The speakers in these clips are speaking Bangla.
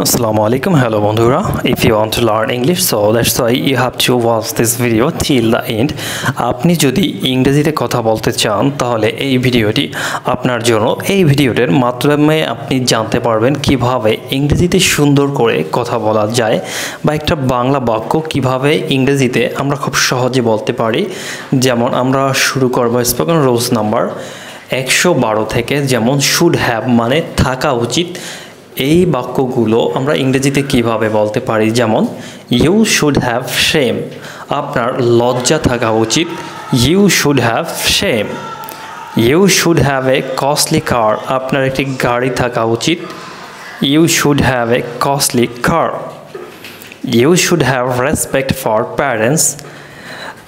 Assalamu alaikum, hello bondhura. If you want to learn English, so that's why you have to watch this video till the end. আপনি যদি ইংরেজিতে কথা বলতে চান তাহলে এই ভিডিওটি আপনার জন্য। এই ভিডিওটির মাধ্যমে আপনি জানতে পারবেন কিভাবে ইংরেজিতে সুন্দর করে কথা বলা যায় বা একটা বাংলা বাক্য কিভাবে ইংরেজিতে আমরা খুব সহজে বলতে পারি। যেমন আমরা শুরু করব স্পোকেন রুলস নাম্বার 112 থেকে, যেমন শুড হ্যাভ মানে থাকা উচিত। এই বাক্যগুলো আমরা ইংরেজিতে কিভাবে বলতে পারি, যেমন ইউ শুড হ্যাভ শেম, আপনার লজ্জা থাকা উচিত। You should have shame. You should have a costly car, আপনার একটি গাড়ি থাকা উচিত। You should have a costly car. You should have respect for parents,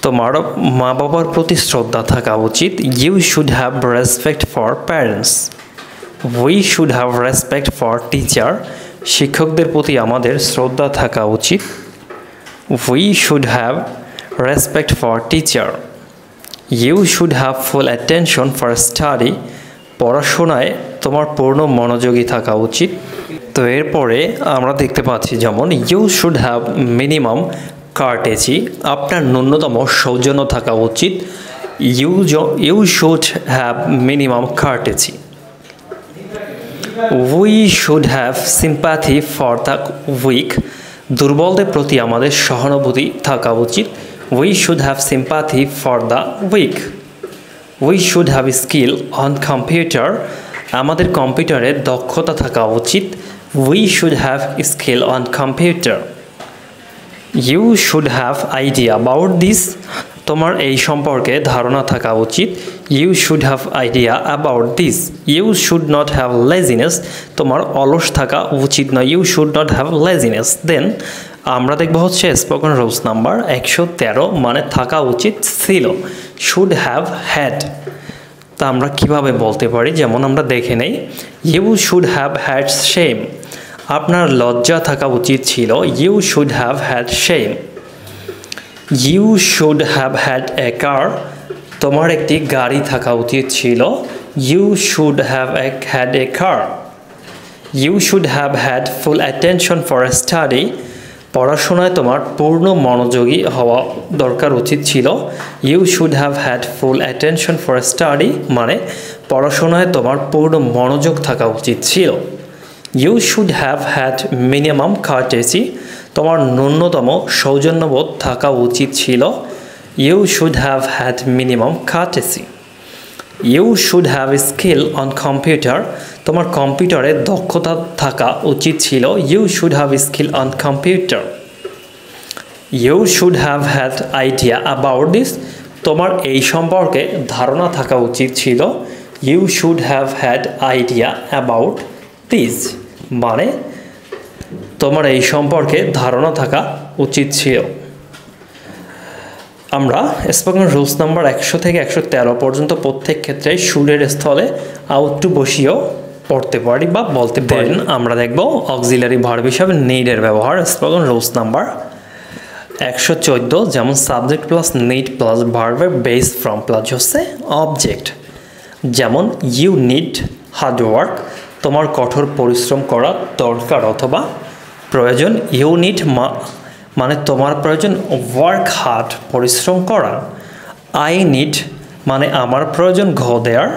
তোমার মা বাবার প্রতি শ্রদ্ধা থাকা উচিত। You should have respect for parents. We should have respect for teacher, শিক্ষকদের প্রতি আমাদের শ্রদ্ধা থাকা উচিত। We should have respect for teacher. You should have full attention for study, পড়াশোনায় তোমার পূর্ণ মনোযোগী থাকা উচিত। তো এরপরে আমরা দেখতে পাচ্ছি যেমন you should have minimum courtesy, আপনার ন্যূনতম সৌজন্য থাকা উচিত। You should have minimum courtesy. We should have sympathy for the weak, দুর্বলদের প্রতি আমাদের সহানুভূতি থাকা উচিত। We should have sympathy for the weak. We should have skill on computer, আমাদের কম্পিউটারে দক্ষতা থাকা উচিত। We should have skill on computer. You should have idea about this, তোমার এই সম্পর্কে ধারণা থাকা উচিত। You should have idea about this. You should not have laziness, তোমার অলস থাকা উচিত নয়। You should not have laziness. Then আমরা দেখব হচ্ছে স্পোকেন রুলস নাম্বার 113, মানে থাকা উচিত ছিল। শুড হ্যাভ হ্যাড, তা আমরা কিভাবে বলতে পারি, যেমন আমরা দেখে নেই। You should have had shame, আপনার লজ্জা থাকা উচিত ছিল। You should have had shame. You should have had a car, তোমার একটি গাড়ি থাকা উচিত ছিল। You should have had a car. You should have had full attention for study, পড়াশোনায় তোমার পূর্ণ মনোযোগী হওয়া দরকার উচিত ছিল। You should have had full attention for study মানে পড়াশোনায় তোমার পূর্ণ মনোযোগ থাকা উচিত ছিল। You should have had minimum courtesy, তোমার ন্যূনতম সৌজন্যবোধ থাকা উচিত ছিল। You should have had minimum courtesy. You should have skill on computer, তোমার কম্পিউটারে দক্ষতা থাকা উচিত ছিল। You should have skill on computer. You should have had idea about this, তোমার এই সম্পর্কে ধারণা থাকা উচিত ছিল। You should have had idea about this মানে তোমার এই সম্পর্কে ধারণা থাকা উচিত ছিল। আমরা স্পোকেন রুলস নাম্বার 100 থেকে 113 পর্যন্ত প্রত্যেক ক্ষেত্রে শুডের স্থলে আউট টু বসিয়েও পড়তে পারি বা বলতে পারি। আমরা দেখব অক্সিলারি ভার্ব হিসাবে নিডের ব্যবহার। স্পোকেন রুলস নাম্বার 114, যেমন সাবজেক্ট প্লাস নিড প্লাস ভার্বের বেস ফ্রম প্লাস হচ্ছে অবজেক্ট। যেমন ইউ নিড হার্ড ওয়ার্ক, তোমার কঠোর পরিশ্রম করা দরকার অথবা প্রয়োজন। ইউ নিড মানে তোমার প্রয়োজন, ওয়ার্ক হার্ড পরিশ্রম করা। আই নিড মানে আমার প্রয়োজন, গো দেয়ার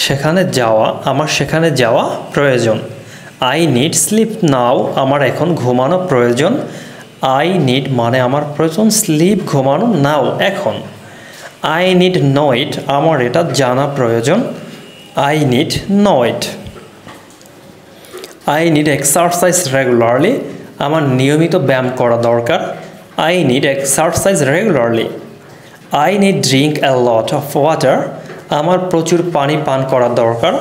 সেখানে যাওয়া, আমার সেখানে যাওয়া প্রয়োজন। আই নিড স্লিপ নাও, আমার এখন ঘুমানো প্রয়োজন। আই নিড মানে আমার প্রয়োজন, স্লিপ ঘুমানো, নাও এখন। আই নিড নো ইট, আমার এটা জানা প্রয়োজন। I need know it. I need exercise regularly, আমার নিয়মিত ব্যায়াম করা দরকার। I need exercise regularly. I need drink a lot of water, আমার প্রচুর পানি পান করা দরকার।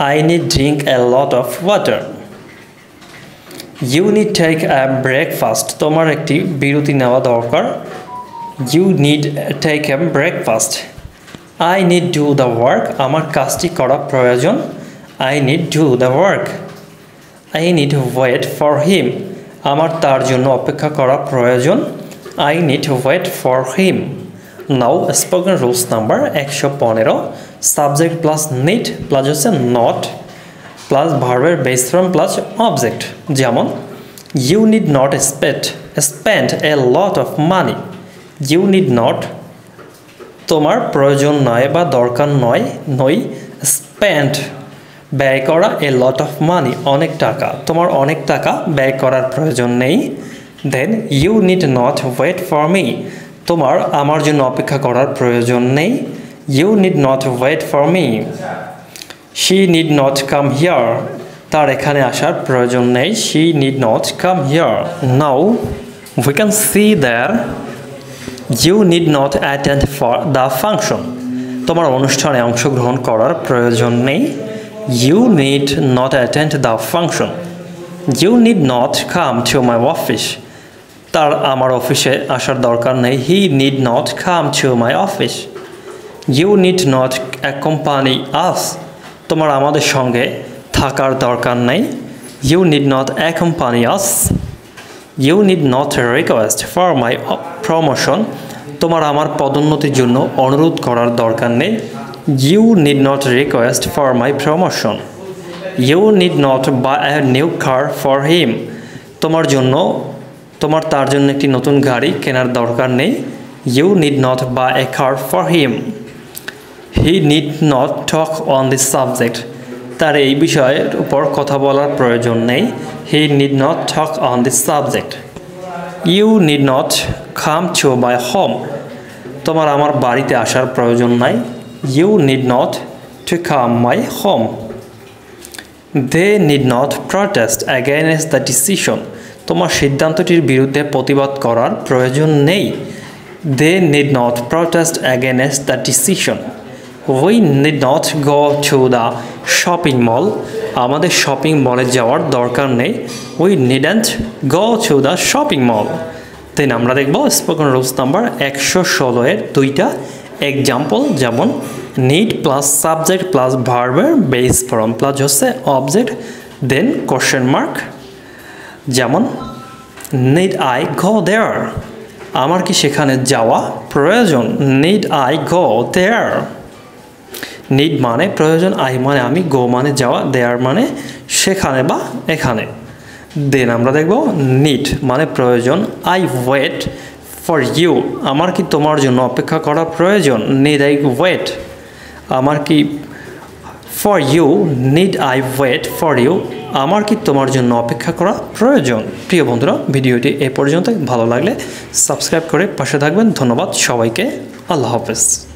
I need drink a lot of water. You need take a breakfast, তোমার একটি বিরতি নেওয়া দরকার। You need take a breakfast. I need do the work, আমার কাজটি করা প্রয়োজন। I need do the work. I need wait for him, আমার তার জন্য অপেক্ষা করা প্রয়োজন। I need wait for him. Now spoken rules number 115, subject plus need plus হচ্ছে নট প্লাস ভার্বের বেস ফ্রম প্লাস অবজেক্ট। যেমন You need not spend a lot of money. You need not তোমার প্রয়োজন নয় বা দরকার নয় spend ব্যয় করা a lot of money অনেক টাকা তোমার অনেক টাকা ব্যয় করার প্রয়োজন নেই then you need not wait for me তোমার আমার জন্য অপেক্ষা করার প্রয়োজন নেই you need not wait for me she need not come here তার এখানে আসার প্রয়োজন নেই she need not come here now we can see there you need not attend for the function তোমার অনুষ্ঠানে অংশগ্রহণ করার প্রয়োজন নেই you need not attend the function you need not come to my office তার আমার অফিসে আসার দরকার নেই he need not come to my office you need not accompany us তোমার আমাদের সঙ্গে থাকার দরকার নেই you need not accompany us you need not request for my promotion তোমার আমার পদোন্নতির জন্য অনুরোধ করার দরকার নেই you need not request for my promotion you need not buy a new car for him তোমার তার জন্য একটি নতুন গাড়ি কেনার দরকার নেই you need not buy a car for him he need not talk on this subject তার এই বিষয়ের উপর কথা বলার প্রয়োজন নেই he need not talk on this subject you need not come to my home তোমার আমার বাড়িতে আসার প্রয়োজন নাই you need not to come my home they need not protest against the decision তোমার সিদ্ধান্তটির বিরুদ্ধে প্রতিবাদ করার প্রয়োজন নেই they need not protest against the decision we need not go to the shopping mall আমাদের শপিং মলে যাওয়ার দরকার নেই we needn't go to the shopping mall দেন আমরা দেখব স্পোকেন রুলস নাম্বার 116 এর দুইটা এক্সাম্পল যেমন need প্লাস সাবজেক্ট প্লাস ভার্বের বেস ফর্ম প্লাস হচ্ছে অবজেক্ট দেন কোশ্চেন মার্ক যেমন need I go there আমার কি সেখানে যাওয়া প্রয়োজন need I go there need মানে প্রয়োজন I মানে আমি go মানে যাওয়া there মানে সেখানে বা এখানে দেন আমরা দেখব need মানে প্রয়োজন I wait for you আমার কি তোমার জন্য অপেক্ষা করা প্রয়োজন need I wait আমার কি for you need I wait for you আমার কি তোমার জন্য অপেক্ষা করা প্রয়োজন প্রিয় বন্ধুরা ভিডিওটি এই পর্যন্ত ভালো লাগলে সাবস্ক্রাইব করে পাশে থাকবেন ধন্যবাদ সবাইকে আল্লাহ হাফেজ